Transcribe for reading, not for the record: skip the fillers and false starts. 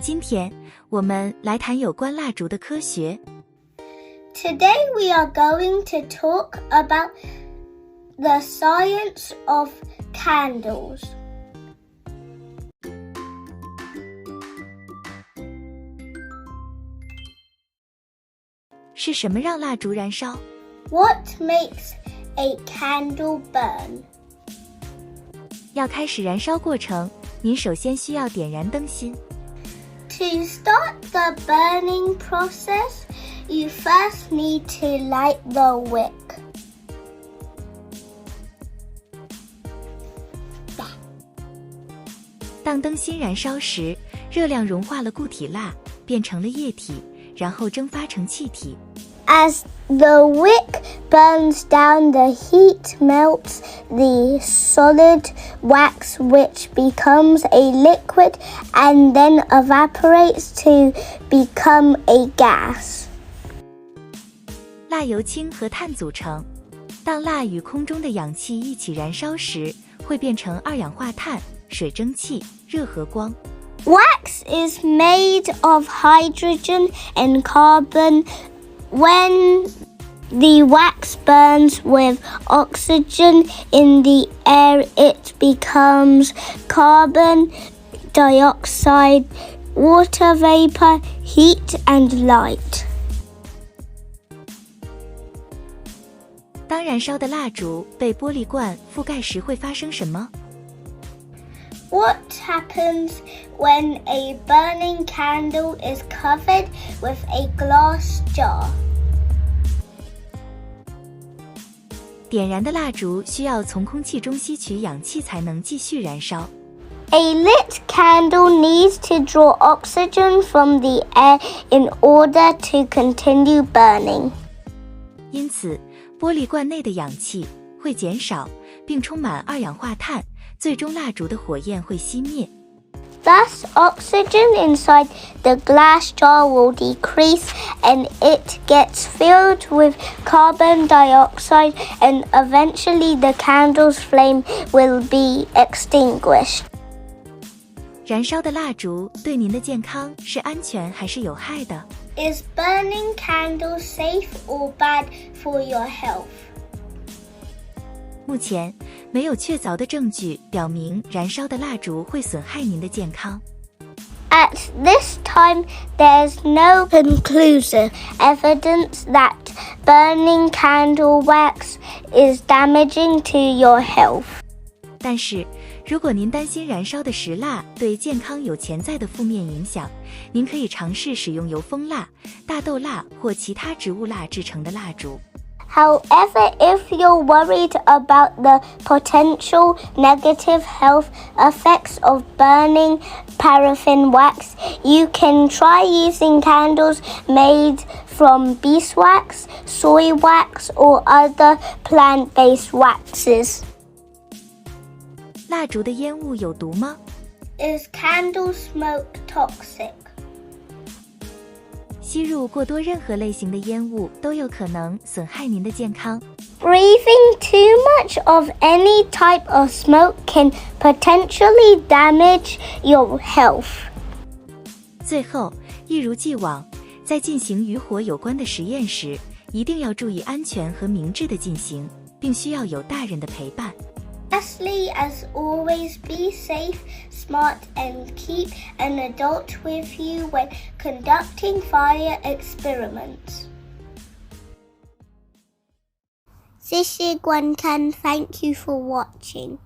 今天我们来谈有关蜡烛的科学。Today we are going to talk about the science of candles. 是什么让蜡烛燃烧？ What makes a candle burn? 要开始燃烧过程，您首先需要点燃灯芯。To start the burning process, you first need to light the wick. 当灯芯燃烧时，热量融化了固体蜡，变成了液体，然后蒸发成气体。As the wick burns down, the heat melts the solid wax, which becomes a liquid and then evaporates to become a gas. 蜡由氢和碳组成，当蜡与空中的氧气一起燃烧时，会变成二氧化碳、水蒸气、热和光。Wax is made of hydrogen and carbon. When the wax burns with oxygen in the air, it becomes carbon dioxide, water vapor, heat, and light. 当燃烧的蜡烛被玻璃罐覆盖时会发生什么？ What happens when a burning candle is covered with a glass jar? 点燃的蜡烛需要从空气中吸取氧气才能继续燃烧。A lit candle needs to draw oxygen from the air in order to continue burning. 因此，玻璃罐内的氧气会减少，并充满二氧化碳，最终蜡烛的火焰会熄灭。Thus, oxygen inside the glass jar will decrease and it gets filled with carbon dioxide, and eventually the candle's flame will be extinguished. 燃烧的蜡烛对您的健康是安全还是有害的？ Is burning candles safe or bad for your health? 目前没有确凿的证据表明燃烧的蜡烛会损害您的健康。 At this time, there's no conclusive evidence that burning candle wax is damaging to your health. 但是，如果您担心燃烧的石蜡对健康有潜在的负面影响，您可以尝试使用由蜂蜡、大豆蜡或其他植物蜡制成的蜡烛。However, if you're worried about the potential negative health effects of burning paraffin wax, you can try using candles made from beeswax, soy wax, or other plant-based waxes. 蜡烛的烟雾有毒吗？ Is candle smoke toxic? 吸入过多任何类型的烟雾都有可能损害您的健康。 Breathing too much of any type of smoke can potentially damage your health. 最后，一如既往，在进行与火有关的实验时，一定要注意安全和明智的进行，并需要有大人的陪伴。Lastly, as always, be safe, smart, and keep an adult with you when conducting fire experiments. 谢谢观看, thank you for watching.